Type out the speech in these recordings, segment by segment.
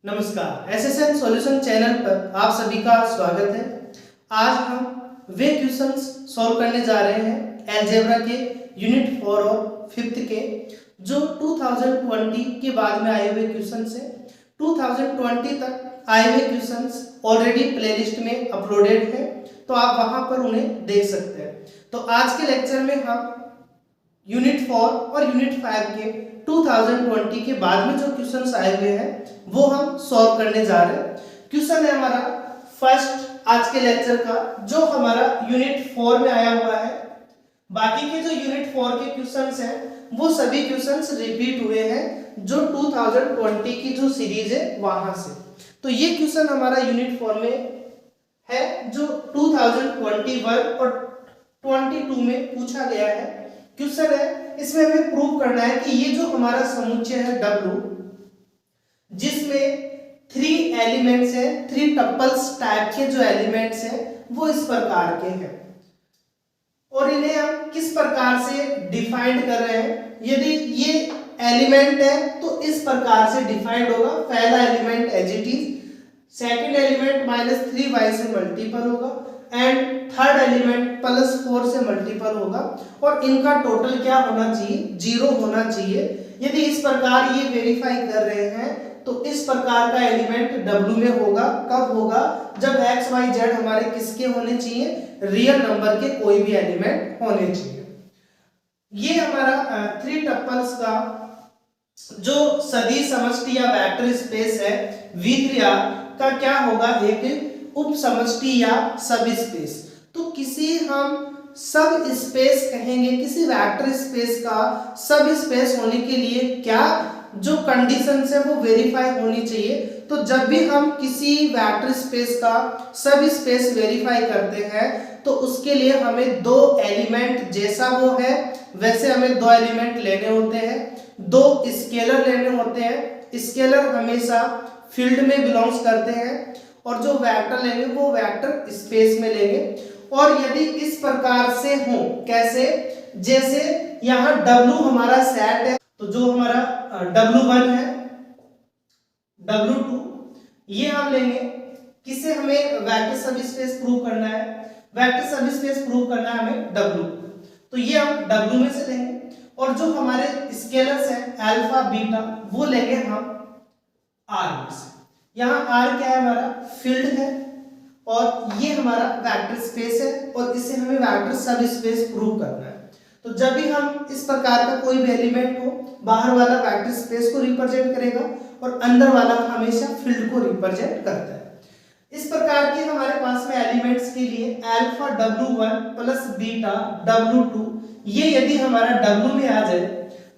नमस्कार, SSN solution channel पर आप सभी का स्वागत है। आज हम वे क्वेश्चंस सॉल्व करने जा रहे हैं अलजेब्रा के यूनिट 4 और 5th के, जो 2020 के बाद में आए हुए क्वेश्चंस हैं। 2020 तक आए हुए क्वेश्चंस ऑलरेडी प्लेलिस्ट में अपलोडेड है, तो आप वहां पर उन्हें देख सकते हैं। तो आज के लेक्चर में हम यूनिट 4 और यूनिट 5 के 2020 के बाद में जो क्वेश्चंस आए हुए हैं वो हम सॉल्व करने जा रहे हैं। क्वेश्चन है हमारा फर्स्ट आज के लेक्चर का, जो हमारा यूनिट 4 में आया हुआ है। बाकी के जो यूनिट 4 के क्वेश्चंस हैं वो सभी क्वेश्चंस रिपीट हुए हैं, जो 2020 की जो सीरीज है वहां से। तो ये क्वेश्चन हमारा यूनिट 4 में है, जो 2021 और 22 में पूछा गया है। क्वेश्चन है, इसमें हमें प्रूव करना है कि ये जो हमारा समुच्चय है W, जिसमें 3 एलिमेंट्स हैं, 3 टपल्स टाइप के जो एलिमेंट्स हैं वो इस प्रकार के हैं, और इन्हें हम किस प्रकार से डिफाइंड कर रहे हैं। यदि ये एलिमेंट है तो इस प्रकार से डिफाइंड होगा। पहला element as it is, second element -3y से मल्टीपल होगा, एंड थर्ड एलिमेंट +4 से मल्टीपल होगा, और इनका टोटल क्या होना चाहिए, 0 होना चाहिए। यदि इस प्रकार ये वेरीफाई कर रहे हैं तो इस प्रकार का एलिमेंट W में होगा। कब होगा? जब x y z हमारे किसके होने चाहिए, रियल नंबर के कोई भी एलिमेंट होने चाहिए। ये हमारा 3 टपल्स का जो सदिश समष्टि या वेक्टर स्पेस है V3R का क्या होगा, एक उप समष्टि या सब स्पेस। तो किसी हम सब स्पेस कहेंगे, किसी वेक्टर स्पेस का सब स्पेस होने के लिए क्या जो कंडीशंस है वो वेरीफाई होनी चाहिए। तो जब भी हम किसी वेक्टर स्पेस का सब स्पेस वेरीफाई करते हैं तो उसके लिए हमें 2 एलिमेंट, जैसा वो है वैसे हमें 2 एलिमेंट लेने होते हैं, 2 स्केलर लेने होते हैं। स्केलर हमेशा फील्ड में बिलोंग्स करते हैं, और जो वेक्टर लेंगे वो वेक्टर स्पेस में लेंगे। और यदि इस प्रकार से हो, कैसे, जैसे यहाँ W हमारा सेट है, तो जो हमारा W1 है, W2, ये हम लेंगे। किसे हमें वेक्टर सब स्पेस प्रूव करना है, वेक्टर सब स्पेस प्रूव करना है हमें W, तो ये हम W में से लेंगे। और जो हमारे स्केलर्स हैं अल्फा बीटा, वो लेंगे हम R में से। यहाँ R क्या है, हमारा फील्ड है, और ये हमारा वेक्टर स्पेस है, और इसे हमें वेक्टर सब स्पेस प्रूव करना है। तो जब भी हम इस प्रकार का कोई भी एलिमेंट हो, बाहर वाला वेक्टर स्पेस को रिप्रेजेंट करेगा और अंदर वाला हमेशा फील्ड को रिप्रेजेंट करता है। इस प्रकार के हमारे पास में एलिमेंट्स के लिए alpha W1 plus beta W2, ये यदि हमारा W में आ जाए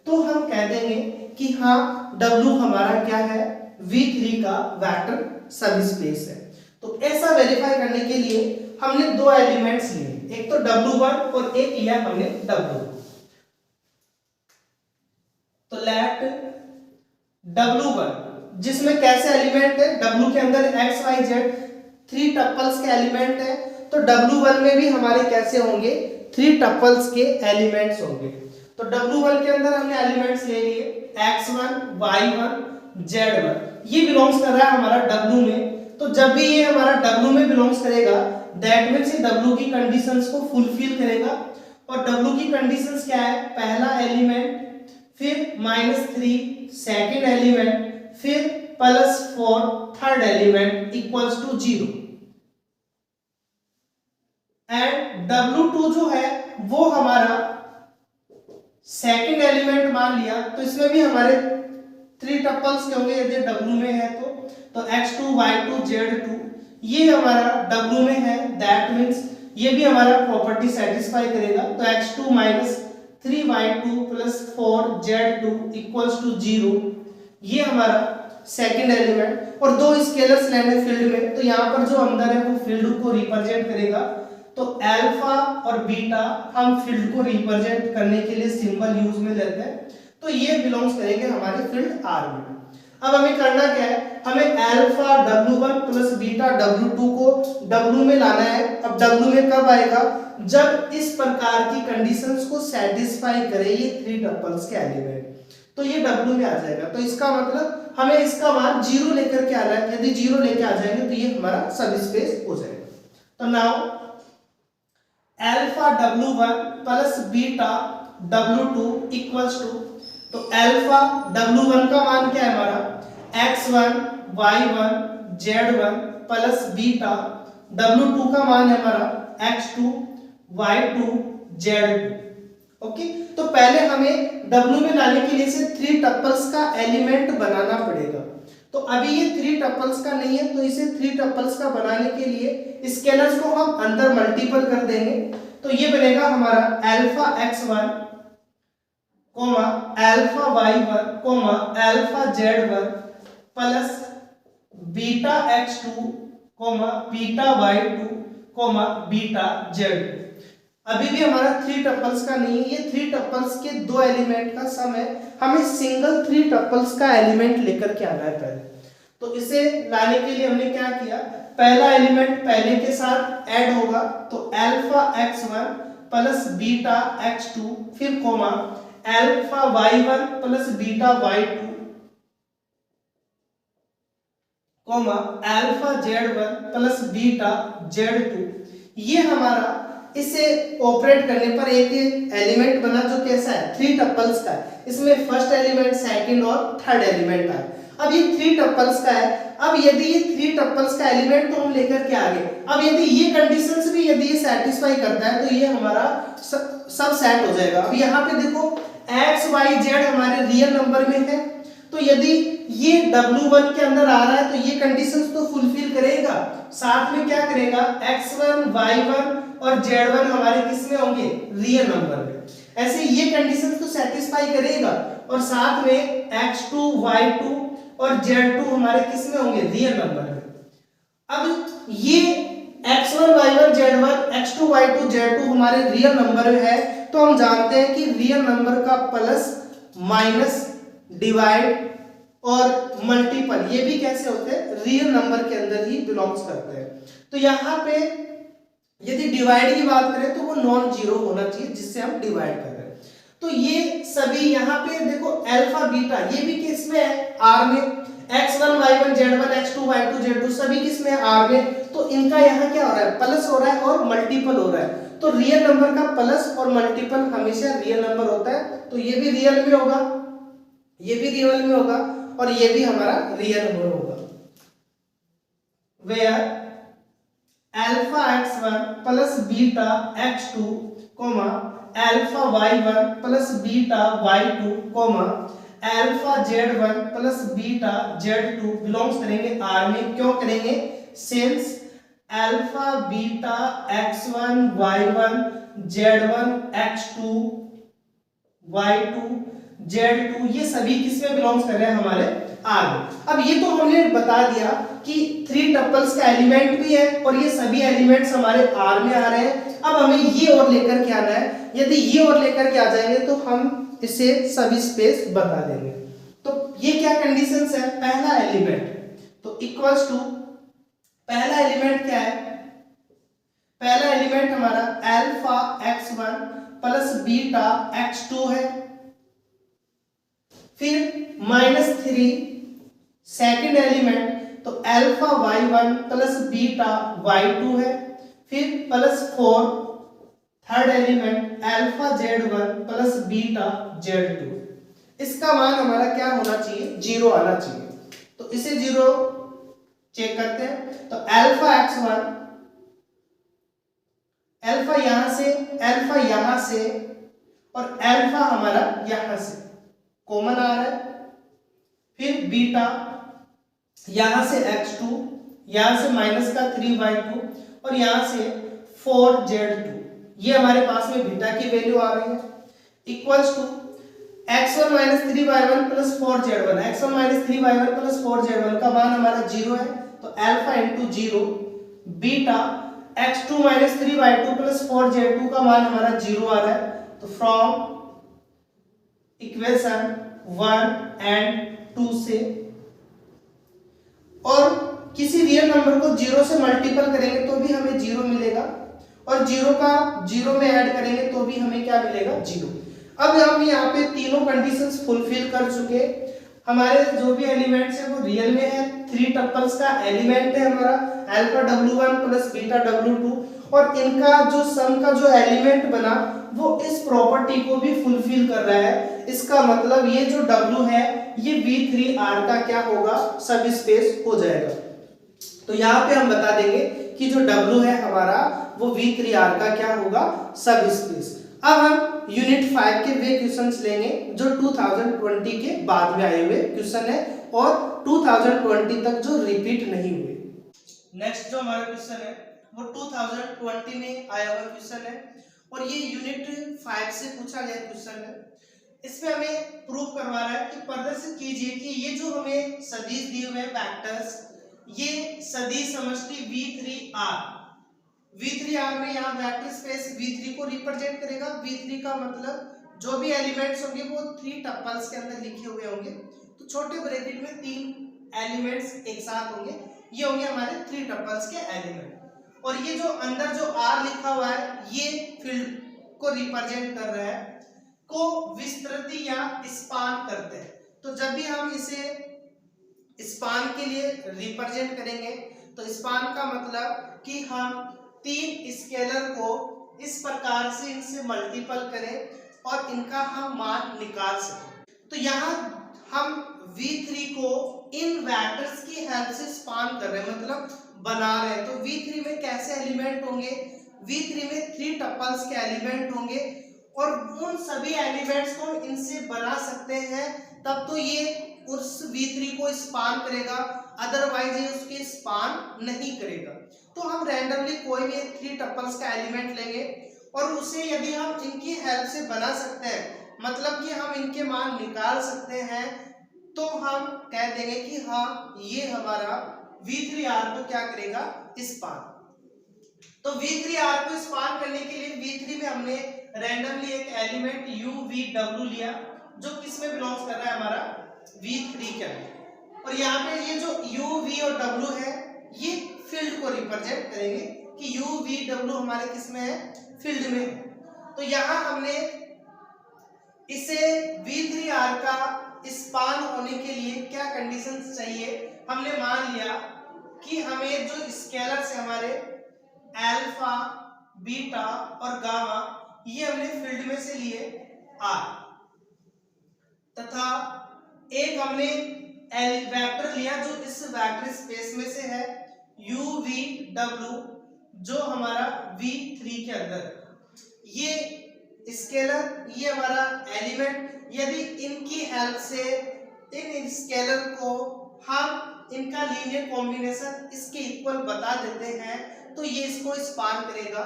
तो हम कह देंगे कि हाँ W हमारा क्या है, V3 का वेक्टर सब स्पेस है। तो ऐसा वेरीफाई करने के लिए हमने 2 एलिमेंट्स लिए, एक तो W1 और एक लिया हमने W। तो लेट W1, जिसमें कैसे एलिमेंट है, W के अंदर x y z 3 टपल्स के एलिमेंट है, तो W1 में भी हमारे कैसे होंगे, 3 टपल्स के एलिमेंट्स होंगे। तो W1 के अंदर हमने एलिमेंट्स ले लिए x1 y1 z1, ये बिलोंग्स कर रहा है हमारा W में। तो जब भी ये हमारा W में बिलोंग्स करेगा, दैट मींस ये W की कंडीशंस को फुलफिल करेगा। और W की कंडीशंस क्या है, पहला एलिमेंट, फिर -3 सेकंड एलिमेंट, फिर +4 third element equals to 0। And W2 जो है वो हमारा सेकंड एलिमेंट मान लिया, तो इसमें भी हमारे 3 टपल्स के होंगे यदि W में है तो x2 y2 z2, ये हमारा W में है, दैट मींस ये भी हमारा प्रॉपर्टी सेटिस्फाई करेगा। तो x2 -3y2 +4 z2 equals to 0, ये हमारा सेकंड एलिमेंट। और 2 स्केलर्स लेने फील्ड में, तो यहाँ पर जो अंदर है वो फील्ड को रिप्रेजेंट करेगा। तो अल्फा और बीटा हम फील्ड को रिप्रेजेंट करने के लिए सिंबल यूज में लेते हैं, तो ये बिलोंग्स करेंगे हमारे फील्ड R में। अब हमें करना क्या है, हमें alpha W1 plus beta W2 को W में लाना है। अब W में कब आएगा, जब इस प्रकार की कंडीशंस को सेटिस्फाई करे ये 3 टपल्स के एलिमेंट। तो ये W में आ जाएगा। तो इसका मतलब हमें इसका मान 0 लेकर के आना है। यदि 0 लेके आ जाएंगे तो ये हमारा सब स्पेस हो जाएगा। तो now alpha W1 plus beta W2 equals to, तो अल्फा W1 का मान क्या है हमारा x1 y1 z1 plus beta W2 का मान है हमारा x2 y2 z2। ओके, तो पहले हमें W में लाने के लिए से 3 टपल्स का एलिमेंट बनाना पड़ेगा। तो अभी ये 3 टपल्स का नहीं है, तो इसे 3 टपल्स का बनाने के लिए स्केलर्स को हम अंदर मल्टीपल कर देंगे। तो ये बनेगा हमारा alpha x1 comma alpha y1 comma alpha z1 plus beta x2 comma beta y2 comma beta z2। अभी भी हमारा 3 टपल्स का नहीं है, ये 3 टपल्स के 2 एलिमेंट का सम है। हमें सिंगल 3 टपल्स का एलिमेंट लेकर के आना है पहले। तो इसे लाने के लिए हमने क्या किया, पहला एलिमेंट पहले के साथ ऐड होगा, तो alpha x1 plus beta x2 फिर comma alpha y1 plus beta y2 comma alpha z1 plus beta z2। ये हमारा इसे ऑपरेट करने पर एक एलिमेंट बना जो कैसा है 3 टपल्स का है। इसमें फर्स्ट एलिमेंट, सेकंड और थर्ड एलिमेंट है। अब ये 3 टपल्स का है। अब यदि ये 3 टपल्स का एलिमेंट तो हम लेकर के आगे, अब यदि ये कंडीशंस भी यदि ये सेटिस्फाई करता है तो ये हमारा सब सेट हो जाएगा। अब यहाँ पे देखो x y z हमारे रियल नंबर में है, तो यदि ये W1 के अंदर आ रहा है तो ये कंडीशंस तो फुलफिल करेगा, साथ में क्या करेगा x1 y1 और z1 हमारे किस में होंगे रियल नंबर में। ऐसे ये कंडीशंस तो सेटिस्फाई करेगा और साथ में x2 y2 और z2 हमारे किस में होंगे रियल नंबर में। अब ये x1 y1 z1 x2 y2 z2 हमारे रियल नंबर में है, तो हम जानते हैं कि रियल नंबर का प्लस माइनस डिवाइड और मल्टीपल ये भी कैसे होते हैं रियल नंबर के अंदर ही बिलोंग्स करते हैं। तो यहाँ पे यदि डिवाइड की बात करें तो वो नॉन जीरो होना चाहिए जिससे हम डिवाइड कर रहे हैं। तो ये सभी यहाँ पे देखो अल्फा बीटा ये भी किस में है आर में, x1 y1 z1 x2 y2 z2 सभी किस में आर में। तो इनका यहाँ क्या हो रहा है प्लस हो रहा है और मल्टीपल हो रहा है। तो रियल नंबर का प्लस और मल्टीपल हमेशा रियल नंबर होता है, तो ये भी रियल में होगा, ये भी रियल में होगा और ये भी हमारा रियल में होगा। Where alpha x1 plus beta x2 comma alpha y1 plus beta y2 comma alpha z1 plus beta z2 belongs करेंगे आर में। क्यों करेंगे, since alpha beta x1 y1 z1 x2 y2 z2 ये सभी किसमें बिलोंग्स कर रहे हैं हमारे आर में। अब ये तो हमने बता दिया कि 3 टपल्स का एलिमेंट भी है और ये सभी एलिमेंट्स हमारे आर में आ रहे हैं। अब हमें ये और लेकर के आना है, यदि ये और लेकर के आ जाएंगे तो हम इसे सभी स्पेस बता देंगे। तो ये क्या कंडीशंस है, पहला एलिमेंट तो इक्वल्स टू पहला एलिमेंट क्या है, पहला एलिमेंट हमारा alpha x1 plus beta x2 है, फिर -3 सेकंड एलिमेंट तो alpha y1 plus beta y2 है, फिर +4 third element alpha z1 plus beta z2। इसका मान हमारा क्या होना चाहिए 0 आना चाहिए। तो इसे 0 चेक करते हैं। तो अल्फा x1 अल्फा यहां से और अल्फा हमारा यहां से कॉमन आ रहा है, फिर बीटा यहां से x2 यहां से -3y2 और यहां से 4z2 ये हमारे पास में बीटा की वैल्यू आ रही है equals to x1 -3y1 plus 4z1 x1 -3y1 plus 4z1 का मान हमारा 0 है। तो alpha into 0 beta x2 -3y2 plus 4z2 का मान हमारा 0 आ रहा है। तो फ्रॉम इक्वेशन 1 एंड 2 से, और किसी रियल नंबर को 0 से मल्टीपल करेंगे तो भी हमें 0 मिलेगा और 0 का 0 में ऐड करेंगे तो भी हमें क्या मिलेगा 0। अब हम यहाँ पे तीनों कंडीशंस फुलफिल कर चुके। हमारे जो भी एलिमेंट्स है वो रियल में है, 3 टपल्स का एलिमेंट है हमारा alpha w1 plus beta w2, और इनका जो सम का जो एलिमेंट बना वो इस प्रॉपर्टी को भी फुलफिल कर रहा है। इसका मतलब ये जो w है ये v3r का क्या होगा, सब स्पेस हो जाएगा। तो यहाँ पे हम बता देंगे कि जो w है हमारा वो v3r का क्या होगा, सब स्पेस। अब हम यूनिट 5 के वे क्वेश्चंस लेंगे जो 2020 के बाद में आए हुए क्वेश्चन है और 2020 तक जो रिपीट नहीं हुए। नेक्स्ट जो हमारा क्वेश्चन है वो 2020 में आया हुआ क्वेश्चन है और ये यूनिट 5 से पूछा गया क्वेश्चन है। इसमें हमें प्रूफ करवा रहा है कि प्रदर्शित कीजिए कि ये जो हमें सदिश दिए हुए वेक्टर्स, ये सदिश समष्टि V3R में यहाँ वेक्टर स्पेस V3 को रिप्रेजेंट करेगा। V3 का मतलब जो भी एलिमेंट्स होंगे वो 3 टपल्स के अंदर लिखे हुए होंगे, तो छोटे ब्रैकेट में 3 एलिमेंट्स एक साथ होंगे, ये होंगे हमारे 3 टपल्स के एलिमेंट। और ये जो अंदर जो R लिखा हुआ है ये फील्ड को रिप्रेजेंट कर रहा है, को विस्तृति या स्पान करते हैं। तो जब भी हम इसे स्पान के लिए रिप्रेजेंट करेंगे तो स्पान का मतलब कि हम 3 स्केलर को इस प्रकार से इनसे मल्टीपल करें और इनका हम मान निकाल सकें। तो यहाँ हम V3 को इन वेक्टर्स की हेल्प से स्पान कर रहे हैं, मतलब बना रहे हैं। तो V3 में कैसे एलिमेंट होंगे, V3 में 3 टपल्स के एलिमेंट होंगे और उन सभी एलिमेंट्स को इनसे बना सकते हैं, तब तो ये उस V3 को स्पान करेगा, अदरवाइज ये उसके स्पान नहीं करेगा। तो हम रैंडमली कोई भी 3 टपल्स का एलिमेंट लेंगे और उसे यदि हम इनकी हेल्प से बना सकते हैं, मतलब कि हम इनके मान निकाल सकते हैं, तो हम कह देंगे कि हाँ ये हमारा V3R को क्या करेगा, स्पान। तो V3R को स्पान करने के लिए V3 में हमने रैंडमली एक एलिमेंट UVW लिया जो किस में बिलोंग्स कर रहा है, हमारा V3 के अंदर। और यहाँ पे ये जो UV और W है ये फील्ड को रिप्रेजेंट करेंगे कि UVW हमारे किस में है, फील्ड में है। तो यहाँ हमने इसे V3R का स्पान होने के लिए क्या कंडीशंस चाहिए, हमने मान लिया कि हमें जो स्केलर्स है हमारे अल्फा, बीटा और गामा, ये हमने फील्ड में से लिए R, तथा एक हमने वेक्टर लिया जो इस वेक्टर स्पेस में से है UVW जो हमारा V3 के अंदर। ये स्केलर, ये हमारा एलिमेंट, यदि इनकी हेल्प से इन स्केलर को हम इनका लीनियर कॉम्बिनेशन इसके इक्वल बता देते हैं तो ये इसको स्पान करेगा।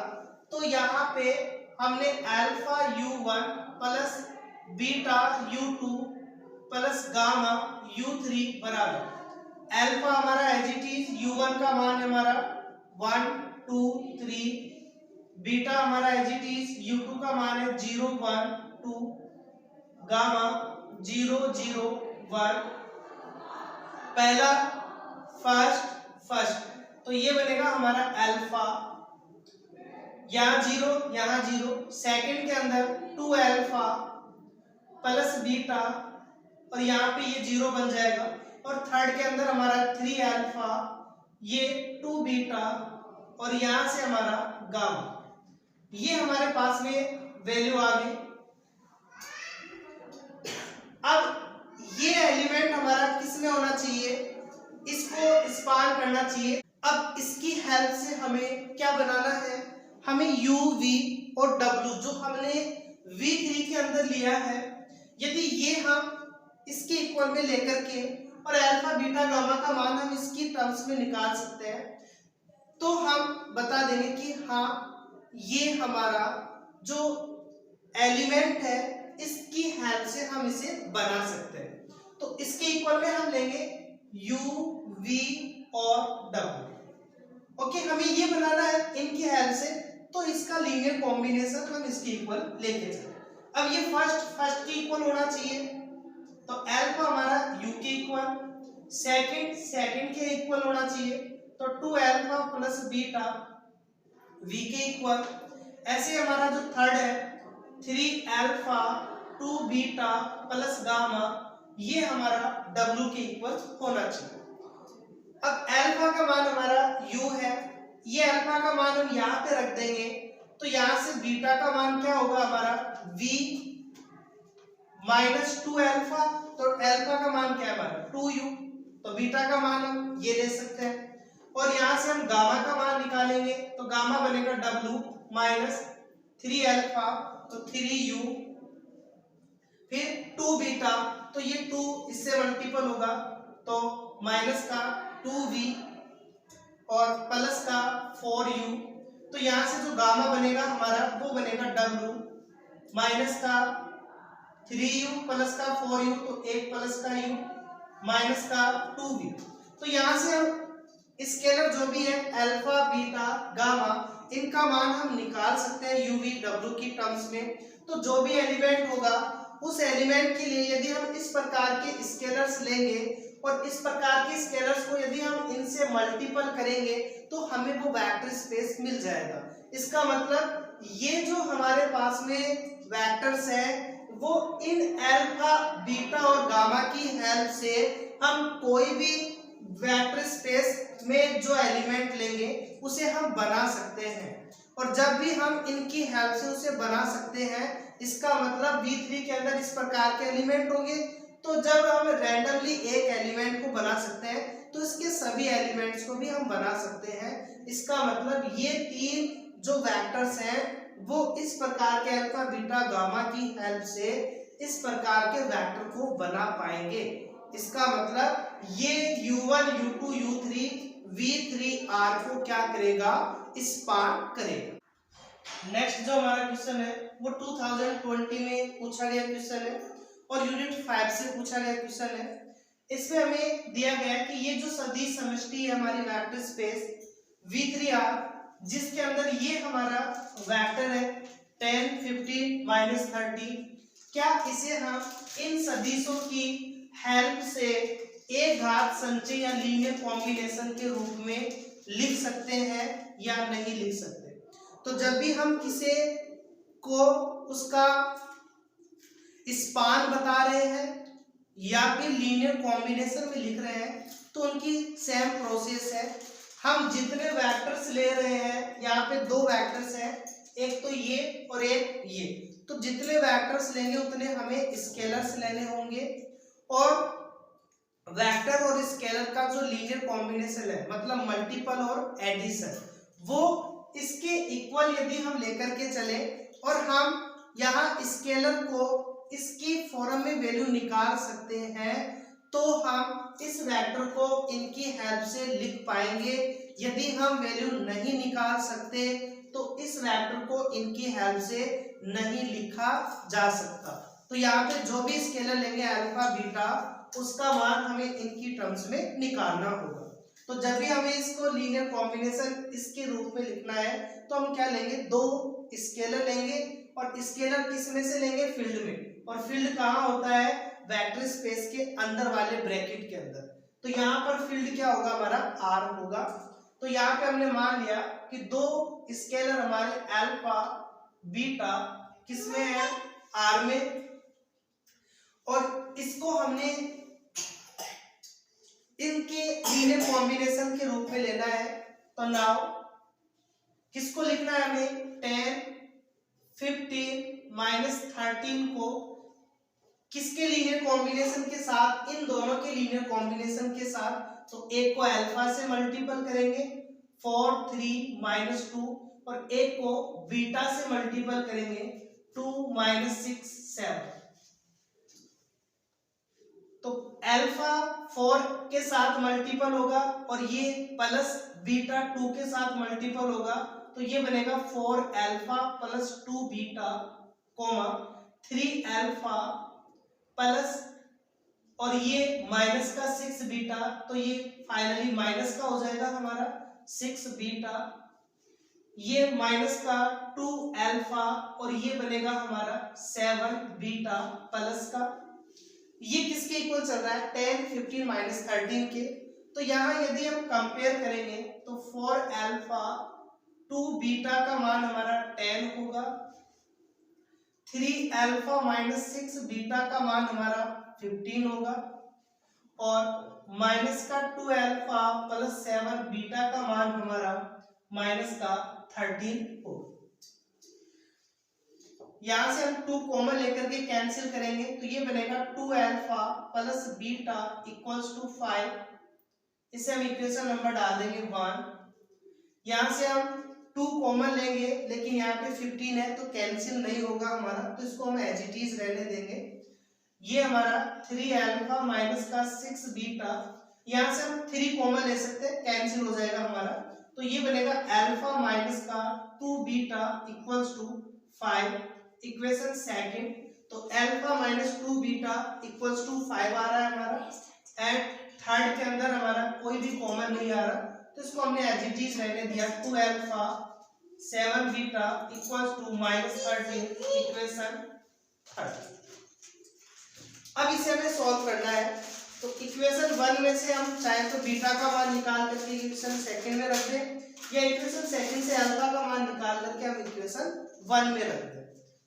तो यहाँ पे हमने alpha U1 plus beta U2 plus gamma U3 बराबर अल्फा हमारा एज इट इज U1 का मान है हमारा 1 2 3, बीटा हमारा एज इट इज U2 का मान है 0 1 2, गामा 0 0 1, पहला फर्स्ट, तो ये बनेगा हमारा अल्फा, यहाँ 0 यहाँ 0, सेकंड के अंदर 2 अल्फा प्लस बीटा और यहाँ पे ये 0 बन जाएगा, और थर्ड के अंदर हमारा 3 अल्फा, ये 2 बीटा और यहाँ से हमारा गामा। ये हमारे पास में वैल्यू आ गई। अब ये एलिमेंट हमारा किस में होना चाहिए, इसको स्पान करना चाहिए। अब इसकी हेल्प से हमें क्या बनाना है, हमें U, V और W जो हमने V3 के अंदर लिया है, यदि ये हम इसके इक्वल में लेकर के और अल्फा बीटा गामा का मान हम इसकी टर्म्स में निकाल सकते हैं, तो हम बता देंगे कि हाँ ये हमारा जो एलिमेंट है इसकी हेल्प से हम इसे बना सकते हैं। तो इसके इक्वल में हम लेंगे U, V और W। ओके, हमें ये बनाना है इनकी हेल्प से, तो इसका लीनियर कॉम्बिनेशन हम इसके इक्वल लेके चले। अब ये फर्स्ट के इक्वल होना चाहिए, तो अल्फा हमारा U के इक्वल, सेकंड के इक्वल होना चाहिए, तो 2 अल्फा प्लस बीटा V के इक्वल। ऐसे हमारा जो थर्ड है 3 alpha two beta plus gamma, ये हमारा W के इक्वल होना चाहिए। अब अल्फा का मान हमारा U है, ये अल्फा का मान हम यहाँ पे रख देंगे, तो यहाँ से बीटा का मान क्या होगा हमारा V माइनस 2 अल्फा, तो अल्फा का मान क्या है हमारा 2U, तो बीटा का मान हम ये ले सकते हैं। और यहाँ से हम गामा का मान निकालेंगे, तो गामा बनेगा W माइनस 3 अल्फा, तो 3U, फिर 2 बीटा, तो ये 2 इससे मल्टीपल होगा, तो माइनस का 2V और प्लस का 4U, तो यहाँ से जो गामा बनेगा हमारा वो बनेगा W माइनस का 3U प्लस का 4U, तो 1 प्लस का U माइनस का 2V। तो यहाँ से हम स्केलर जो भी है अल्फा बीटा गामा, इनका मान हम निकाल सकते हैं UV W की टर्म्स में। तो जो भी एलिमेंट होगा उस एलिमेंट के लिए यदि हम इस प्रकार के स्केलर्स लेंगे और इस प्रकार के स्केलर्स को यदि हम इनसे मल्टीपल करेंगे तो हमें वो वेक्टर स्पेस मिल जाएगा। इसका मतलब ये जो हमारे पास में वेक्टर्स हैं वो इन अल्फा बीटा और गामा की हेल्प से हम कोई भी वेक्टर स्पेस में जो एलिमेंट लेंगे उसे हम बना सकते हैं। और जब भी हम इनकी हेल्प से उसे बना सकते हैं, इसका मतलब V3 के अंदर इस प्रकार के एलिमेंट होंगे, तो जब हम रैंडमली एक एलिमेंट को बना सकते हैं तो इसके सभी एलिमेंट्स को भी हम बना सकते हैं। इसका मतलब ये तीन जो वेक्टर्स हैं वो इस प्रकार के अल्फा बीटा गामा की हेल्प से इस प्रकार के वेक्टर को बना पाएंगे। इसका मतलब ये U1 U2 U3 V3R को क्या करेगा, स्पान करेगा। नेक्स्ट जो हमारा क्वेश्चन है वो 2020 में पूछा गया क्वेश्चन है और यूनिट 5 से पूछा गया क्वेश्चन है। इसमें हमें दिया गया है कि ये जो सदिश समष्टि है हमारी वेक्टर स्पेस V3R, जिसके अंदर ये हमारा वेक्टर है 10 15 -30, क्या इसे हम इन सदिशों की हेल्प से एक घात संचय या लीनियर कॉम्बिनेशन के रूप में लिख सकते हैं या नहीं लिख सकते। तो जब भी हम किसी को उसका स्पान बता रहे हैं या फिर लीनियर कॉम्बिनेशन में लिख रहे हैं तो उनकी सेम प्रोसेस है। हम जितने वेक्टर्स ले रहे हैं, यहाँ पे दो वेक्टर्स हैं, एक तो ये और एक ये, तो जितने वेक्टर्स लेंगे उतने हमें स्केलर्स लेने होंगे। और वेक्टर और स्केलर का जो लीनियर कॉम्बिनेशन है मतलब मल्टीपल और एडिशन, वो इसके इक्वल यदि हम लेकर के चले और हम यहाँ स्केलर को इसकी फॉर्म में वैल्यू निकाल सकते हैं तो हम इस वेक्टर को इनकी हेल्प से लिख पाएंगे। यदि हम वैल्यू नहीं निकाल सकते तो इस वेक्टर को इनकी हेल्प से नहीं लिखा जा सकता। तो यहाँ पे जो भी स्केलर लेंगे अल्फा बीटा, उसका मान हमें इनकी टर्म्स में निकालना होगा। तो जब भी हमें इसको लीनियर कॉम्बिनेशन इसके रूप में लिखना है तो हम क्या लेंगे, दो स्केलर लेंगे और स्केलर किस में से लेंगे, फील्ड में। और फील्ड कहाँ होता है, वेक्टर स्पेस के अंदर वाले ब्रैकेट के अंदर। तो यहाँ पर फील्ड क्या होगा हमारा, R होगा। तो यहाँ पे हमने मान लिया कि दो स्केलर हमारे अल्फा बीटा किसमें है, R में, और इसको हमने इनके लीनियर कॉम्बिनेशन के रूप में लेना है। तो नाउ किसको लिखना है हमें, 10 15 -13 को किसके लीनियर कॉम्बिनेशन के साथ, इन दोनों के लीनियर कॉम्बिनेशन के साथ। तो एक को अल्फा से मल्टीपल करेंगे 4 3 -2 और एक को बीटा से मल्टीपल करेंगे 2 6 7। तो अल्फा 4 के साथ मल्टीपल होगा और ये प्लस बीटा 2 के साथ मल्टीपल होगा, तो ये बनेगा 4 alpha plus 2 beta comma 3 alpha plus और ये माइनस का 6 बीटा, तो ये फाइनली माइनस का हो जाएगा हमारा 6 बीटा, ये माइनस का 2 अल्फा और ये बनेगा हमारा 7 बीटा प्लस का। ये किसके इक्वल चल रहा है, 10 15 -13 के। तो यहां यदि हम कंपेयर करेंगे तो 4 अल्फा 2 बीटा का मान हमारा 10 होगा, 3 अल्फा माइनस 6 बीटा का मान हमारा 15 होगा और माइनस का 2 अल्फा प्लस 7 बीटा का मान हमारा माइनस का 13 होगा। यहां से हम 2 कॉमन लेकर के कैंसिल करेंगे तो ये बनेगा 2 alpha plus beta equals to 5। इसे हम इक्वेशन नंबर डाल देंगे 1। यहां से हम 2 कॉमन लेंगे लेकिन यहाँ पे 15 है तो कैंसिल नहीं होगा हमारा, तो इसको हम एज इट इज रहने देंगे। ये हमारा 3 अल्फा माइनस का 6 बीटा, यहां से हम 3 कॉमन ले सकते हैं, कैंसिल हो जाएगा हमारा, तो ये बनेगा अल्फा माइनस का 2 beta equals to 5। Equation second, तो alpha minus 2 beta equals to 5 आ रहा है हमारा। एंड थर्ड के अंदर हमारा कोई भी कॉमन नहीं आ रहा, तो इसको हमने एज इट इज रहने दिया 2 alpha 7 beta equals to minus 13। Equation third. अब इसे हमें सॉल्व करना है, तो इक्वेशन 1 में से हम चाहे तो बीटा का मान निकाल करके इक्वेशन सेकंड में रख दें, या इक्वेशन सेकंड से अल्फा का मान निकाल करके हम इक्वेशन 1 में रख दें।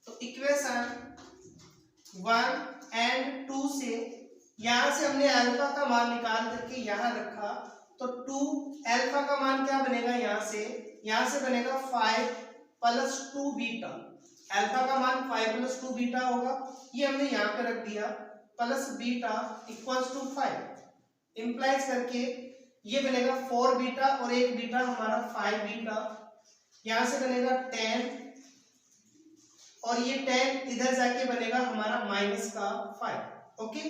तो इक्वेशन 1 एंड 2 से यहां से हमने अल्फा का मान निकाल करके यहां रखा, तो 2 अल्फा का मान क्या बनेगा, यहां से बनेगा 5 प्लस 2 बीटा। अल्फा का मान 5 प्लस 2 बीटा होगा, ये हमने यहां पे रख दिया, plus beta equals to 5। Implies करके ये बनेगा 4 बीटा और एक बीटा हमारा 5 बीटा, यहां से बनेगा 10 और ये 10 इधर जाके बनेगा हमारा माइनस का 5। ओके,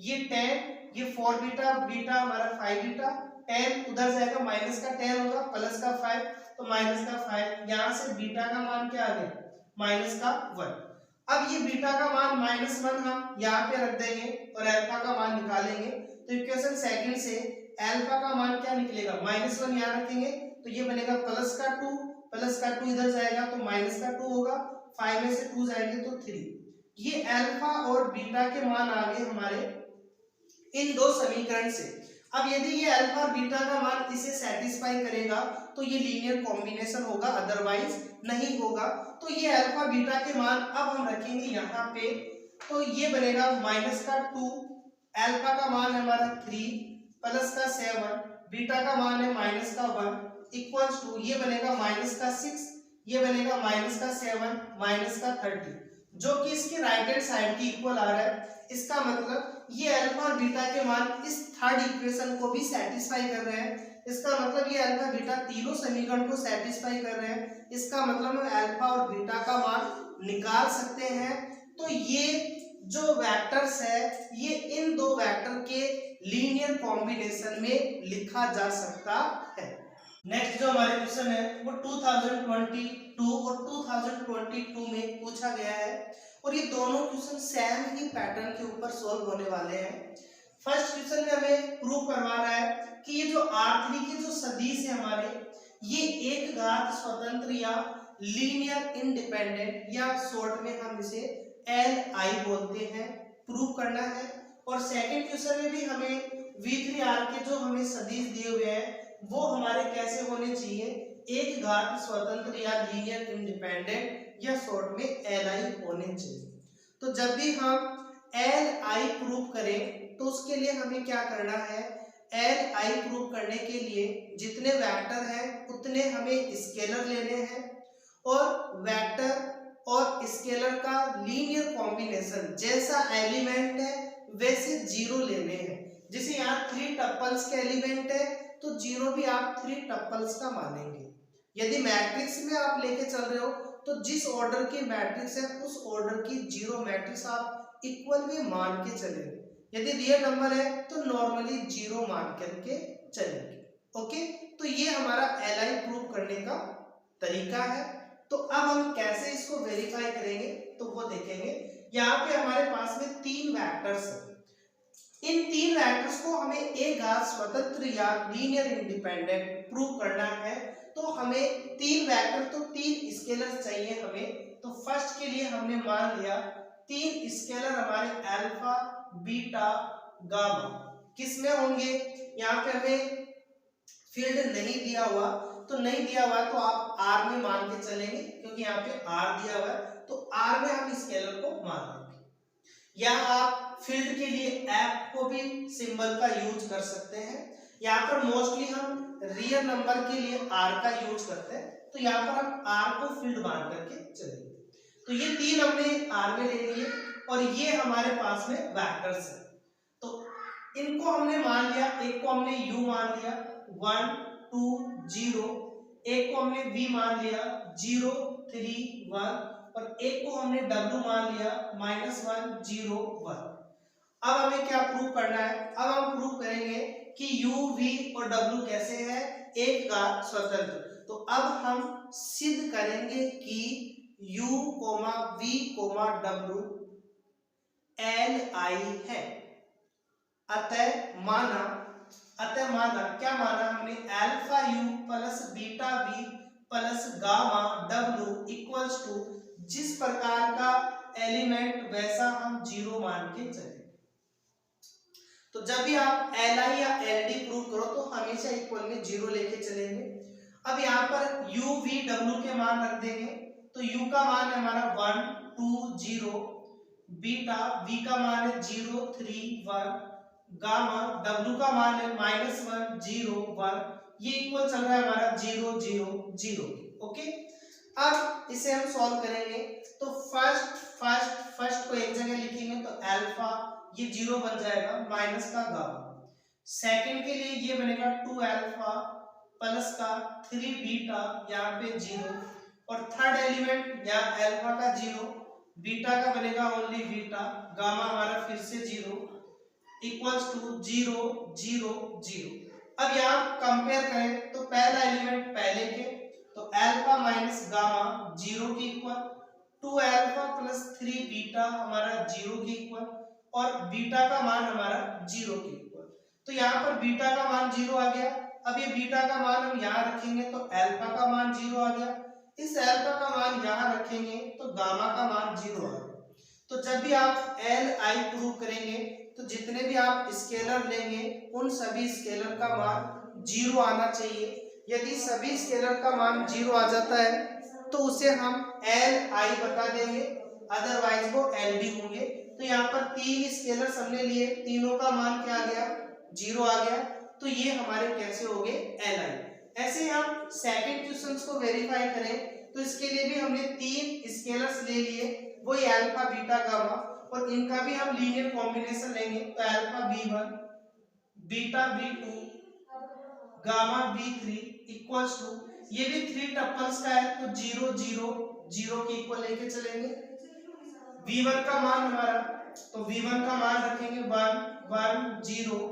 ये 10 ये 4 बीटा बीटा हमारा 5 बीटा, 10 उधर जाएगा माइनस का 10 होगा प्लस का 5, तो माइनस का 5। यहां से बीटा का मान क्या आ गया, माइनस का 1। अब ये बीटा का मान -1 हम यहाँ पे रख देंगे और अल्फा का मान निकालेंगे, तो इक्वेशन सेकंड से अल्फा का मान क्या निकलेगा, -1 यहाँ रखेंगे, तो ये बनेगा प्लस का 2 इधर जाएगा तो माइनस का 2 होगा, 5 में से 2 जाएंगे तो 3। ये अल्फा और बीटा के मान आ गए हमारे इन दो समीकरण से। अब यदि ये अल्फा और बीटा का मान इसे सेटिस्फाई करेगा तो ये लीनियर कॉम्बिनेशन होगा, अदरवाइज नहीं होगा। तो ये अल्फा बीटा के मान अब हम रखेंगे यहाँ पे, तो ये बनेगा माइनस का 2, अल्फा का मान है हमारा 3 प्लस का 7, बीटा का मान है माइनस का 1 इक्वल्स टू ये बनेगा माइनस का 6, ये बनेगा माइनस का 7 माइनस का 30, जो कि इसकी राइट हैंड साइड की इक्वल आ रहा है। इसका मतलब ये अल्फा और बीटा के मान इस थर्ड इक्वेशन को भी सेटिस्फाई कर रहे हैं। इसका मतलब ये अल्फा बीटा तीनों समीकरण को सेटिस्फाई कर रहे हैं। इसका मतलब हम अल्फा और बीटा का मान निकाल सकते हैं। तो ये जो वेक्टर्स है ये इन दो वेक्टर के लीनियर कॉम्बिनेशन में लिखा जा सकता है। नेक्स्ट जो हमारे क्वेश्चन है वो 2022 और 2022 में पूछा गया है और ये दोनों क्वेश्चन सेम ही पैटर्न के ऊपर सॉल्व होने वाले हैं। फर्स्ट क्वेश्चन में हमें प्रूव करवा रहा है कि ये जो R3 के जो सदिश है हमारे, ये एक घात स्वतंत्र या लीनियर इंडिपेंडेंट या शॉर्ट में हम इसे Li बोलते हैं, प्रूव करना है। और सेकंड क्वेश्चन में भी हमें V3R के जो हमें सदिश दिए हुए हैं वो हमारे कैसे होने चाहिए, एक घात स्वतंत्र या लीनियर इंडिपेंडेंट या शॉर्ट में Li होने चाहिए। तो जब भी हम Li प्रूव करें तो उसके लिए हमें क्या करना है, Li प्रूव करने के लिए जितने वेक्टर हैं उतने हमें स्केलर लेने हैं और वेक्टर और स्केलर का लीनियर कॉम्बिनेशन जैसा एलिमेंट है वैसे जीरो लेने हैं। जैसे यहाँ 3 टप्पल्स के एलिमेंट है तो जीरो भी आप 3 टप्पल्स का मानेंगे। यदि मैट्रिक्स में आप लेके चल रहे हो तो जिस ऑर्डर की मैट्रिक्स है उस ऑर्डर की जीरो मैट्रिक्स आप इक्वल भी मान के चलेंगे। यदि रियल नंबर है तो नॉर्मली जीरो मान करके चलेंगे। ओके, तो ये हमारा Li प्रूव करने का तरीका है। तो अब हम कैसे इसको वेरीफाई करेंगे तो वो देखेंगे। यहाँ पे हमारे पास में 3 वेक्टर्स हैं। इन 3 वेक्टर्स को हमें एक घात स्वतंत्र या लीनियर इंडिपेंडेंट प्रूव करना है। तो हमें 3 वेक्टर तो 3 स्केलर चाहिए हमें। तो फर्स्ट के लिए हमने मान लिया 3 स्केलर हमारे अल्फा बीटा गामा किस में होंगे, यहाँ पे हमें फील्ड नहीं दिया हुआ तो नहीं दिया हुआ तो आप आर में मान के चलेंगे, क्योंकि यहाँ पे आर दिया हुआ है तो आर में हम स्केलर को मान लेंगे। या आप फील्ड के लिए एफ को भी सिंबल का यूज कर सकते हैं। यहाँ पर मोस्टली हम रियल नंबर के लिए आर का यूज करते हैं, तो यहाँ पर हम आर को फील्ड मान करके चलेंगे। तो ये तीन हमने आर में ले लिए और ये हमारे पास में वेक्टर्स है, तो इनको हमने मान लिया। एक को हमने u मान लिया 1 2 0, एक को हमने v मान लिया 0 3 1 और एक को हमने w मान लिया -1 0 1। अब हमें क्या प्रूव करना है? अब हम प्रूव करेंगे कि u v और w कैसे है, एक का स्वतंत्र। तो अब हम सिद्ध करेंगे कि u, v, w li है। अतः माना क्या माना हमने? Alpha u plus beta v plus gamma w equals to जिस प्रकार का एलिमेंट वैसा हम जीरो मान के चले। तो जब भी आप li या ld प्रूव करो तो हमेशा इक्वल में जीरो लेके चलेंगे। अब यहाँ पर u v w के मान रख देंगे, तो u का मान है हमारा 1 2 0, बीटा v का मान है 0 3 1, गामा w का मान है -1 0 1, ये इक्वल चल रहा है हमारा 0 0 0। ओके, अब इसे हम सॉल्व करेंगे। तो फर्स्ट को एक जगह लिखेंगे तो अल्फा ये 0 बन जाएगा माइनस का गामा। सेकंड के लिए ये बनेगा 2 अल्फा प्लस का 3 बीटा यहाँ पे 0 और थर्ड एलिमेंट यहाँ अल्फा का 0, बीटा का बनेगा ओनली बीटा, गामा हमारा फिर से 0 इक्वल्स टू 0 0 0। अब यहाँ कंपेयर करें तो पहला एलिमेंट पहले के, तो अल्फा माइनस गामा 0 के इक्वल, 2 अल्फा प्लस 3 बीटा हमारा 0 के इक्वल और बीटा का मान हमारा 0 के इक्वल। तो यहाँ पर बीटा का मान 0 आ गया। अब ये बीटा का मान हम यहाँ रखेंगे तो अल्फा का मान 0 आ गया। इस अल्फा का मान यहाँ रखेंगे तो गामा का मान 0 आ गया। तो जब भी आप li प्रूव करेंगे तो जितने भी आप स्केलर लेंगे उन सभी स्केलर का मान 0 आना चाहिए। यदि सभी स्केलर का मान 0 आ जाता है तो उसे हम li बता देंगे, अदरवाइज वो ld होंगे। तो यहाँ पर तीन स्केलर हमने लिए, तीनों का मान क्या आ गया? 0 आ गया। तो ये हमारे कैसे हो गए? li। ऐसे हम सेकंड क्वेश्चंस को वेरीफाई करें तो इसके लिए भी हमने तीन स्केलर्स ले लिए, वही अल्फा बीटा गामा, और इनका भी हम लीनियर कॉम्बिनेशन लेंगे तो alpha b1 beta b2 gamma b3 equals to, ये भी 3 टपल्स का है तो 0 0 0 के इक्वल लेके चलेंगे। v1 का मान हमारा, तो v1 का मान रखेंगे 1 1 0,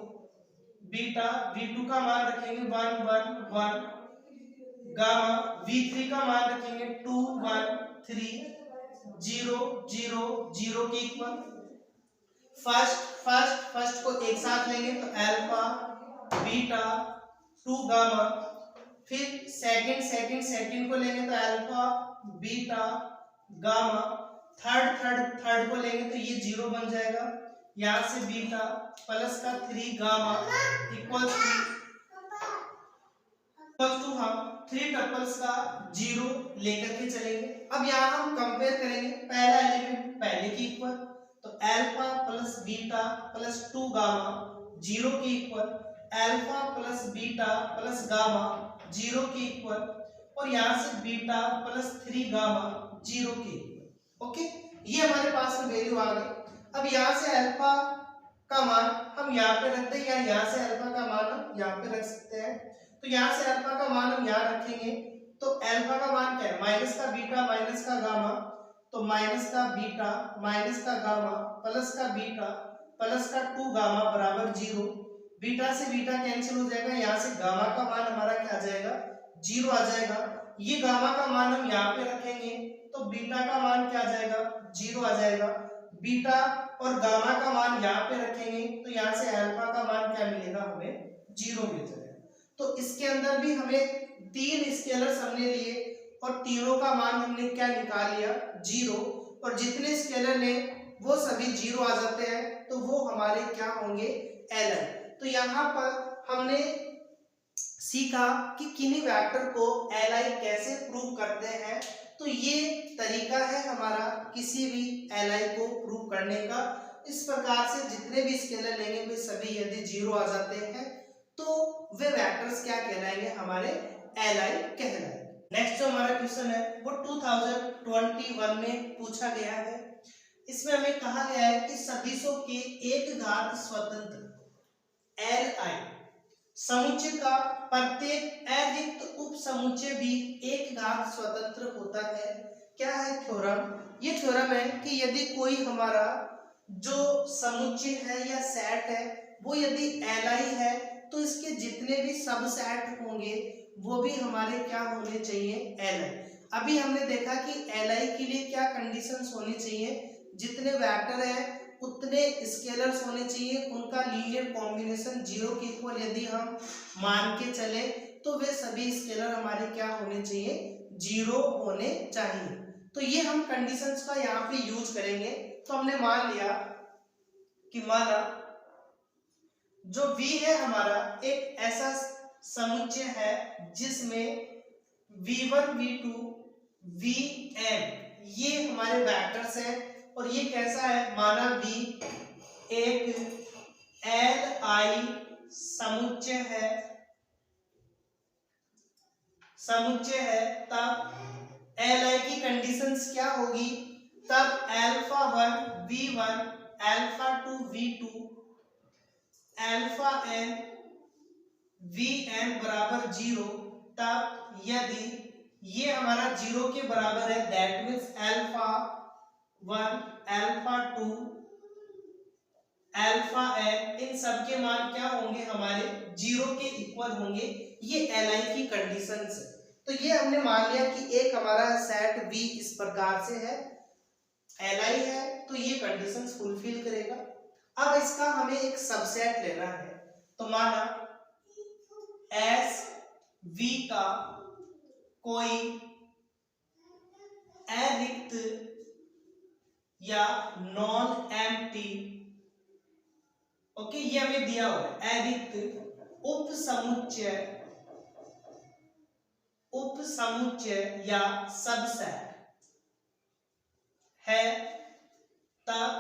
बीटा v2 का मान रखेंगे 1 1 1, गामा v3 का मान रखेंगे 2 1 3 0 0 0 के इक्वल। फर्स्ट को एक साथ लेंगे तो अल्फा बीटा 2 गामा, फिर सेकंड को लेंगे तो अल्फा बीटा गामा, थर्ड को लेंगे तो ये 0 बन जाएगा। यहाँ से बीटा प्लस का 3 गामा इक्वल्स टू हम 3 टपल्स का 0 लेकर के चलेंगे। अब यहाँ हम कंपेयर करेंगे, पहला एलिमेंट पहले के इक्वल, तो alpha plus beta plus 2 gamma 0 के equal, alpha plus beta plus gamma 0 के इक्वल, और यहाँ से बीटा प्लस 3 गामा 0 के इक्वल। ओके, ये हमारे पास में वैल्यू आ गई। अब यहाँ से अल्फा का मान हम यहाँ पे रखते हैं या यहाँ से अल्फा का मान हम यहाँ पे रख सकते हैं। तो यहाँ से अल्फा का मान हम यहाँ रखेंगे तो अल्फा का मान क्या है? माइनस का बीटा माइनस का गामा, तो माइनस का बीटा माइनस का गामा प्लस का बीटा प्लस का 2 गामा बराबर 0। बीटा से बीटा कैंसिल हो जाएगा, यहाँ से गामा का मान हमारा क्या आ जाएगा? 0 आ जाएगा। ये गामा का मान हम यहाँ पे रखेंगे तो बीटा का मान क्या आ जाएगा? 0 आ जाएगा। बीटा और गामा का मान यहाँ पे रखेंगे तो यहाँ से अल्फा का मान क्या मिलेगा? हमें 0 मिल जाएगा। तो इसके अंदर भी हमें तीन स्केलर्स हमने लिए और तीनों का मान हमने क्या निकाल लिया? 0। और जितने स्केलर ले वो सभी 0 आ जाते हैं तो वो हमारे क्या होंगे? li। तो यहाँ पर हमने सीखा कि किन्हीं वेक्टर को एलआई कैसे प्रूव करते हैं। तो ये तरीका है हमारा किसी भी एलआई को प्रूव करने का। इस प्रकार से जितने भी स्केलर लेंगे वे सभी यदि जीरो आ जाते हैं तो वे वेक्टर्स क्या कहलाएंगे, हमारे एलआई कहलाएंगे। नेक्स्ट जो हमारा क्वेश्चन है वो 2021 में पूछा गया है। इसमें हमें कहा गया है कि सदिशों के एक घात स्वतंत्र एलआई समुच्चय का प्रत्येक अरिक्त उप समुच्चय भी एक घात स्वतंत्र होता है। क्या है थ्योरम? ये थ्योरम है कि यदि कोई हमारा जो समुच्चय है या सेट है वो यदि एलआई है तो इसके जितने भी सब सेट होंगे वो भी हमारे क्या होने चाहिए, एलआई। अभी हमने देखा कि एलआई के लिए क्या कंडीशंस होनी चाहिए, जितने वेक्टर है उतने स्केलर्स होने चाहिए, उनका लीनियर कॉम्बिनेशन जीरो के इक्वल यदि हम मान के चले तो वे सभी स्केलर हमारे क्या होने चाहिए, जीरो होने चाहिए। तो ये हम कंडीशंस का यहाँ पे यूज करेंगे। तो हमने मान लिया कि माना जो V है हमारा एक ऐसा समुच्चय है जिसमें V1 V2 Vn ये हमारे वेक्टर्स हैं और ये कैसा है, माना V एक Li समुच्चय है तब Li की कंडीशंस क्या होगी, तब α1 V1 α2 V2 αn Vn बराबर जीरो। तब यदि ये हमारा जीरो के बराबर है दैट मीन्स α1 α2 αn इन सब के मान क्या होंगे, हमारे जीरो के इक्वल होंगे। ये Li की कंडीशंस है। तो ये हमने मान लिया कि एक हमारा सेट V इस प्रकार से है, Li है तो ये कंडीशंस फुलफिल करेगा। अब इसका हमें एक सबसेट लेना है। तो माना एस V का कोई अरिक्त या नॉन एम्प्टी, ओके, ये हमें दिया हुआ है अरिक्त उप समुच्चय या सबसेट है। तब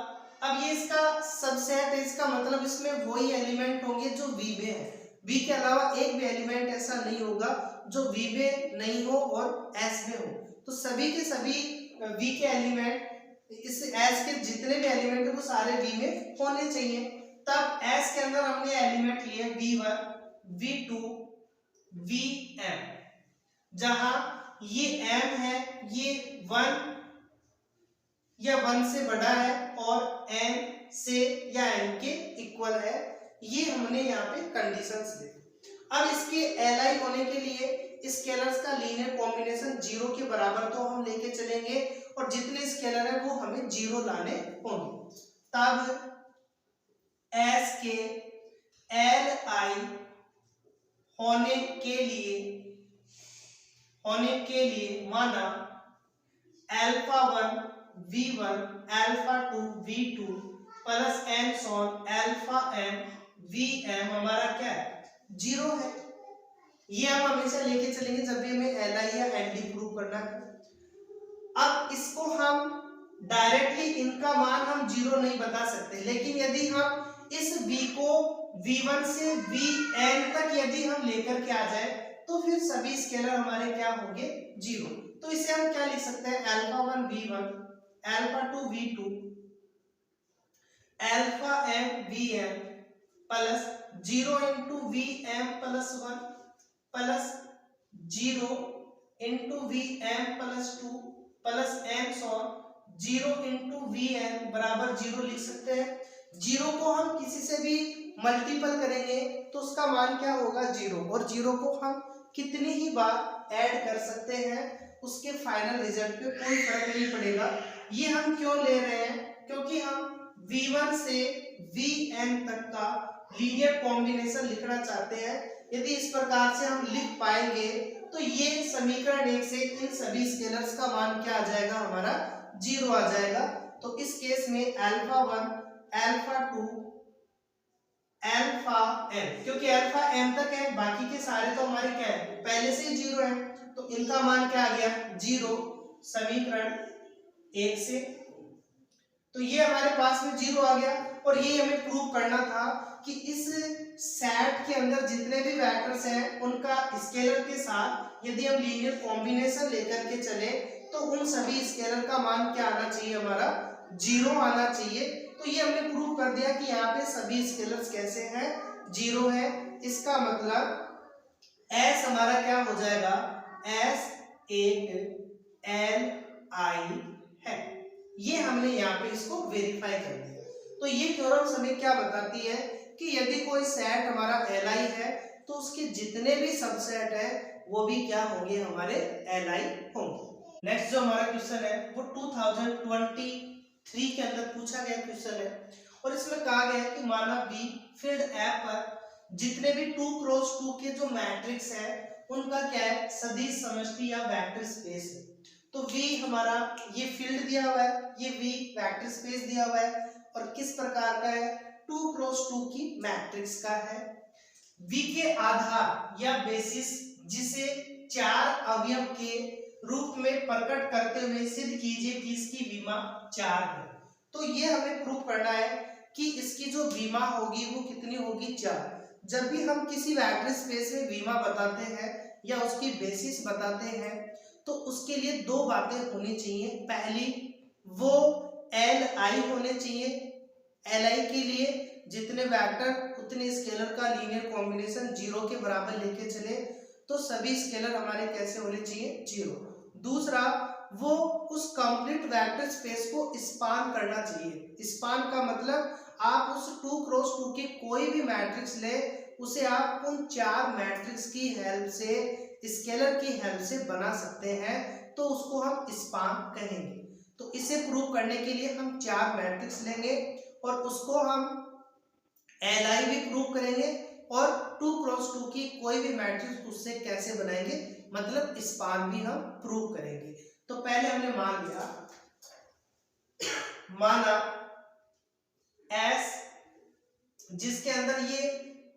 अब ये इसका सबसेट है, इसका मतलब इसमें वही एलिमेंट होंगे जो V में है। V के अलावा एक भी एलिमेंट ऐसा नहीं होगा जो V में नहीं हो और S में हो। तो सभी के सभी V के एलिमेंट, इस S के जितने भी एलिमेंट है वो सारे V में होने चाहिए। तब S के अंदर हमने एलिमेंट लिए V1 V2 Vm, जहां ये M है ये 1 या 1 से बड़ा है और n से या n के इक्वल है। ये हमने यहाँ पे कंडीशंस दी। अब इसके Li होने के लिए स्केलर्स का लीनियर कॉम्बिनेशन जीरो के बराबर तो हम लेके चलेंगे और जितने स्केलर है वो हमें जीरो लाने होंगे। तब S के Li होने के लिए माना α1 V1 α2 V2 plus n sworn αm Vm हमारा क्या है, जीरो है। ये हम हमेशा लेके चलेंगे जब भी हमें Li या Nd प्रूव करना है। अब इसको हम डायरेक्टली इनका मान हम जीरो नहीं बता सकते, लेकिन यदि हम इस V को V1 से Vn तक यदि हम लेकर के आ जाए तो फिर सभी स्केलर हमारे क्या होंगे, जीरो। तो इसे हम क्या लिख सकते हैं, α1 V1 α2 V2 αm Vm plus 0 into Vm plus 1 plus 0 into Vm plus 2 plus m सॉन 0 इंटू Vn बराबर 0 लिख सकते हैं। 0 को हम किसी से भी मल्टीपल करेंगे तो उसका मान क्या होगा, 0। और 0 को हम कितनी ही बार ऐड कर सकते हैं, उसके फाइनल रिजल्ट पे कोई फर्क नहीं पड़ेगा। ये हम क्यों ले रहे हैं, क्योंकि हम V1 से Vn तक का लीनियर कॉम्बिनेशन लिखना चाहते हैं। यदि इस प्रकार से हम लिख पाएंगे तो ये समीकरण एक से इन सभी स्केलर्स का मान क्या आ जाएगा, हमारा जीरो आ जाएगा। तो इस केस में α1 α2 अल्फा एम, क्योंकि अल्फा एम तक है, बाकी के सारे तो हमारे क्या है पहले से ही जीरो है, तो इनका मान क्या आ गया जीरो, समीकरण 1 से। तो ये हमारे पास में जीरो आ गया, और ये हमें प्रूव करना था कि इस सेट के अंदर जितने भी वेक्टर्स हैं उनका स्केलर के साथ यदि हम लीनियर कॉम्बिनेशन लेकर के चले तो उन सभी स्केलर का मान क्या आना चाहिए, हमारा जीरो आना चाहिए। तो ये हमने प्रूव कर दिया कि यहाँ पे सभी स्केलर्स कैसे हैं, जीरो है। इसका मतलब एस हमारा क्या हो जाएगा, एस एक एल आई है। ये हमने यहाँ पे इसको वेरीफाई कर दिया। तो ये थ्योरम हमें क्या बताती है कि यदि कोई सेट हमारा एल है तो उसके जितने भी सबसेट है वो भी क्या होंगे, हमारे एल होंगे। नेक्स्ट जो हमारा क्वेश्चन है वो 2023 के अंदर पूछा गया क्वेश्चन है, और इसमें कहा गया है कि माना बी फील्ड एफ पर जितने भी 2x2 के जो मैट्रिक्स है उनका क्या है, सदिश समष्टि या वेक्टर स्पेस है। तो V हमारा ये फील्ड दिया हुआ है, ये V वेक्टर स्पेस दिया हुआ है, और किस प्रकार का है, 2x2 की मैट्रिक्स का है। V के आधार या बेसिस जिसे 4 अवयव के रूप में प्रकट करते हुए सिद्ध कीजिए कि इसकी विमा 4 है। तो ये हमें प्रूव करना है कि इसकी जो विमा होगी वो कितनी होगी, 4। जब भी हम किसी वेक्टर स्पेस में विमा बताते हैं या उसकी बेसिस बताते हैं तो उसके लिए दो बातें होनी चाहिए। पहली, वो एल आई होने चाहिए, एल आई के लिए जितने वेक्टर उतने स्केलर का लीनियर कॉम्बिनेशन जीरो के बराबर लेके चले तो सभी स्केलर हमारे कैसे होने चाहिए, जीरो। दूसरा, वो उस कंप्लीट वेक्टर स्पेस को स्पान करना चाहिए। स्पान का मतलब आप उस 2x2 की कोई भी मैट्रिक्स ले, उसे आप उन 4 मैट्रिक्स की हेल्प से, स्केलर की हेल्प से बना सकते हैं, तो उसको हम स्पान कहेंगे। तो इसे प्रूव करने के लिए हम 4 मैट्रिक्स लेंगे और उसको हम एल आई भी प्रूव करेंगे, और 2x2 की कोई भी मैट्रिक्स उससे कैसे बनाएंगे, मतलब स्पान भी हम प्रूव करेंगे। तो पहले हमने मान लिया, माना S जिसके अंदर ये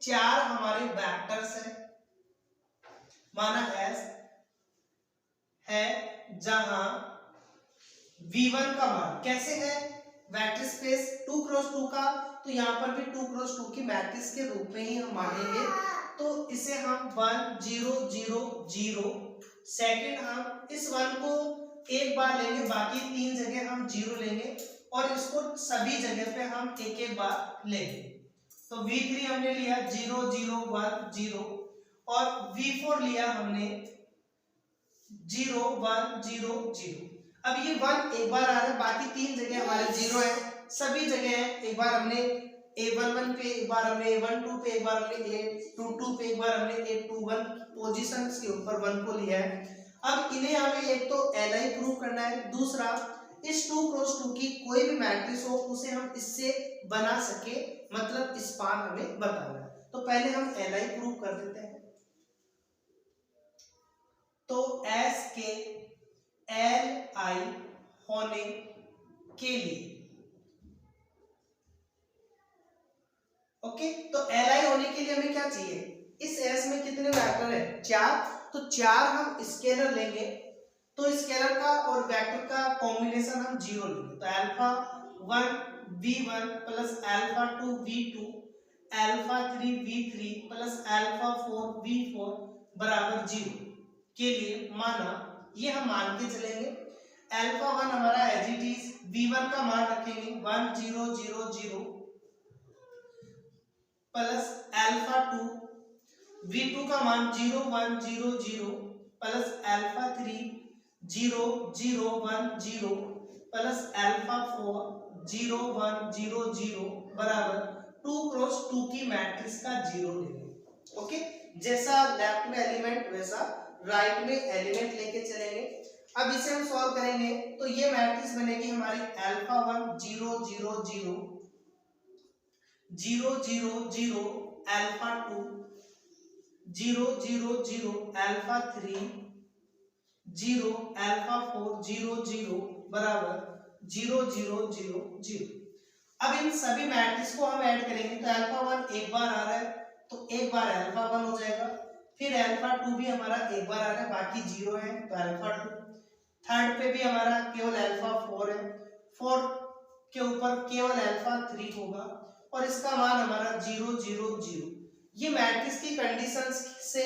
4 हमारे वेक्टर्स हैं, माना S है जहां V1 का मान कैसे है, वेक्टर स्पेस 2x2 का, तो यहां पर भी 2x2 की मैट्रिक्स के रूप में ही हम मानेंगे। तो इसे हम 1 0 0 0, सेकंड हम इस 1 को एक बार लेंगे, बाकी 3 जगह हम 0 लेंगे, और इसको सभी जगह पे हम एक एक बार लेंगे। तो V3 हमने लिया 0 0 1 0, और V4 लिया हमने 0 1 0 0। अब ये 1 एक बार आ रहा है, बाकी 3 जगह हमारे 0 है, सभी जगह है। एक बार हमने A11 पे, एक बार हमने A12 पे, एक बार हमने A22 पे, एक बार हमने A21 पोजीशन के ऊपर 1 को लिया है। अब इन्हें हमें एक तो Li प्रूव करना है, दूसरा इस 2x2 की कोई भी मैट्रिक्स हो उसे हम इससे बना सके, मतलब स्पान हमें बताना है। तो पहले हम Li प्रूव कर देते हैं। तो S के Li होने के लिए, ओके, तो Li होने के लिए हमें क्या चाहिए, इस S में कितने वेक्टर है, 4, तो 4 हम स्केलर लेंगे, तो स्केलर का और वेक्टर का कॉम्बिनेशन हम 0 लेंगे। तो alpha 1 v1 plus alpha 2 v2 alpha 3 v3 plus alpha 4 v4 बराबर 0 के लिए माना, ये हम मान के चलेंगे। अल्फा 1 हमारा एज इट इज, v1 का मान रखेंगे 1 0 0 0 प्लस अल्फा 2, v2 का मान 0 1 0 0 प्लस अल्फा 3 0 0 1 0 प्लस अल्फा 4 0 1 0 0 बराबर 2x2 की मैट्रिक्स का 0 लेंगे। ओके, जैसा लेफ्ट में एलिमेंट वैसा राइट में एलिमेंट लेके चलेंगे। अब इसे हम सॉल्व करेंगे तो ये मैट्रिक्स बनेगी हमारी अल्फा 1 0 0 0 0 0 0 अल्फा 2 0 0 0 अल्फा 3 0 अल्फा 4 0 0 बराबर 0 0 0 0। अब इन सभी मैट्रिक्स को हम ऐड करेंगे तो अल्फा 1 एक बार आ रहा है तो एक बार अल्फा 1 हो जाएगा, फिर अल्फा 2 भी हमारा एक बार आ रहा है, बाकी 0 है तो अल्फा 2, थर्ड पे भी हमारा केवल अल्फा 4 है, 4 के ऊपर केवल अल्फा 3 होगा और इसका मान हमारा 0 0 0। ये मैट्रिक्स की कंडीशंस से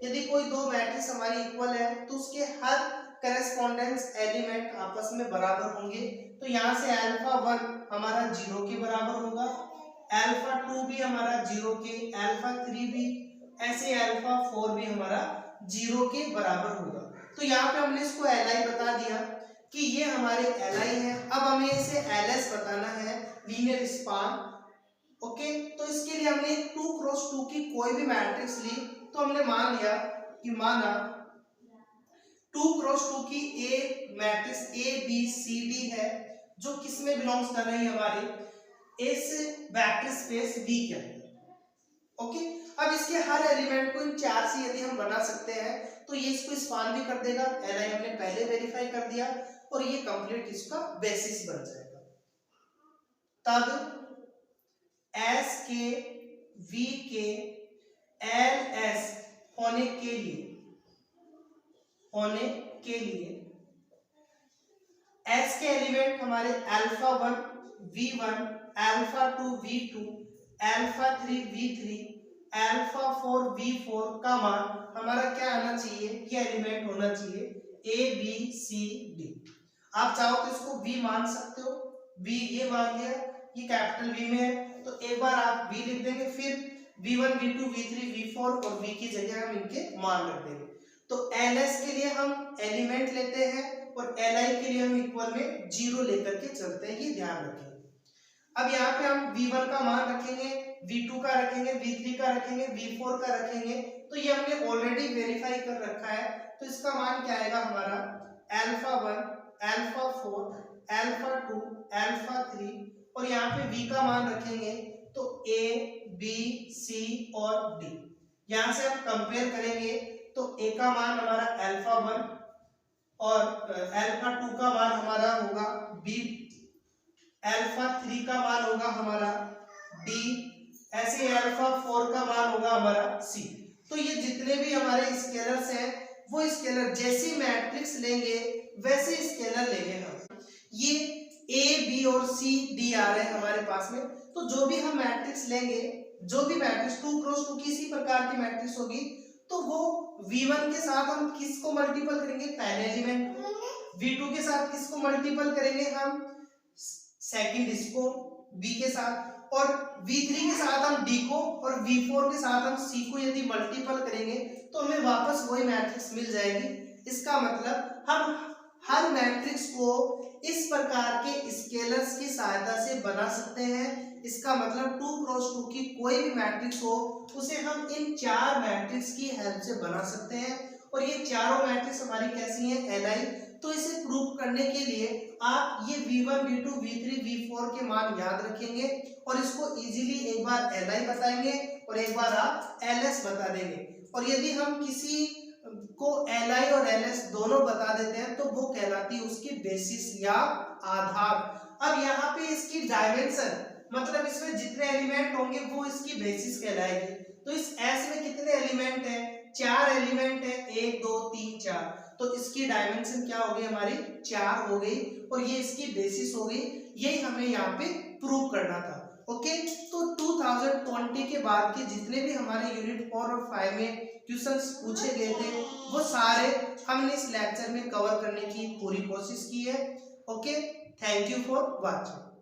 यदि कोई दो मैट्रिक्स हमारी इक्वल है तो उसके हर करेस्पॉन्डेंस एलिमेंट आपस में बराबर होंगे। तो यहाँ से अल्फा 1 हमारा 0 के बराबर होगा, अल्फा 2 भी हमारा 0 के, अल्फा 3 भी, ऐसे अल्फा 4 भी हमारा 0 के बराबर होगा। तो यहाँ पे हमने इसको Li बता दिया कि ये हमारे Li है। अब हमें इसे Ls बताना है, लीनियर स्पान। ओके, तो इसके लिए हमने 2 क्रॉस 2 की कोई भी मैट्रिक्स ली तो हमने मान लिया कि माना 2 क्रॉस 2 की a matrix A B C D है जो किस में बिलोंग्स कर रही है, हमारे इस वेक्टर स्पेस V के अंदर। ओके, अब इसके हर एलिमेंट को इन 4 से यदि हम बना सकते हैं तो ये इसको स्पान भी कर देगा, Li हमने पहले वेरीफाई कर दिया और ये कंप्लीट इसका बेसिस बन जाएगा। तब S के V के LS होने के लिए S के एलिमेंट हमारे alpha 1 V1, alpha 2 V2, alpha 3 V3, alpha 4 V4 का मान हमारा क्या आना चाहिए, ये एलिमेंट होना चाहिए A B C D। आप चाहो तो इसको V मान सकते हो, V ये मान लिया, ये कैपिटल V में है तो एक बार आप V लिख देंगे, फिर V1 V2 V3 V4 और V की जगह हम इनके मान रख देंगे। तो LS के लिए हम एलिमेंट लेते हैं और Li के लिए हम इक्वल में 0 लेकर के चलते हैं, ये ध्यान रखेंगे। अब यहाँ पे हम V1 का मान रखेंगे, V2 का रखेंगे, V3 का रखेंगे, V4 का रखेंगे, तो ये हमने ऑलरेडी वेरीफाई कर रखा है। तो इसका मान क्या आएगा हमारा अल्फा 1, अल्फा 4, अल्फा 2, अल्फा 3 और यहाँ पे V का मान रखेंगे तो A B C और D। यहाँ से हम कंपेयर करेंगे तो A का मान हमारा अल्फा 1 और अल्फा 2 का मान हमारा होगा B, अल्फा 3 का मान होगा हमारा D, ऐसे अल्फा 4 का मान होगा हमारा C। तो ये जितने भी हमारे स्केलर्स हैं वो स्केलर जैसी मैट्रिक्स लेंगे वैसे स्केलर लेंगे हम। ये A B और C D आ रहे हैं हमारे पास में, तो जो भी हम मैट्रिक्स लेंगे, जो भी मैट्रिक्स 2 क्रॉस 2 की इसी प्रकार की मैट्रिक्स होगी तो वो V1 के साथ हम किसको मल्टीपल करेंगे, पहले एलिमेंट को, V2 के साथ किसको मल्टीपल करेंगे हम, सेकंड इसको B के साथ, और V3 के साथ हम D को और V4 के साथ हम C को यदि मल्टीपल करेंगे तो हमें वापस वही मैट्रिक्स मिल जाएगी। इसका मतलब हम हर मैट्रिक्स को इस प्रकार के स्केलर्स की सहायता से बना सकते हैं। इसका मतलब 2 क्रॉस 2 की कोई भी मैट्रिक्स हो उसे हम इन 4 मैट्रिक्स की हेल्प से बना सकते हैं और ये चारों मैट्रिक्स हमारी कैसी हैं, Li। तो इसे प्रूव करने के लिए आप ये V1 V2 V3 V4 के मान याद रखेंगे और इसको इजीली एक बार Li बताएंगे और एक बार आप Ls बता देंगे। और यदि हम किसी को Li और Ls दोनों बता देते हैं तो वो कहलाती है उसकी बेसिस या आधार। अब यहाँ पे इसकी डायमेंशन मतलब इसमें जितने एलिमेंट होंगे वो इसकी बेसिस कहलाएगी। तो इस S में कितने एलिमेंट हैं, 4 एलिमेंट है, 1 2 3 4, तो इसकी डायमेंशन क्या हो गई हमारी 4 हो गई और ये इसकी बेसिस हो गई। यही हमें यहाँ पे प्रूव करना था। ओके, तो 2020 के बाद के जितने भी हमारे यूनिट 4 और 5 में क्वेश्चंस पूछे गए थे वो सारे हमने इस लेक्चर में कवर करने की पूरी कोशिश की है। Okay, thank you for watching.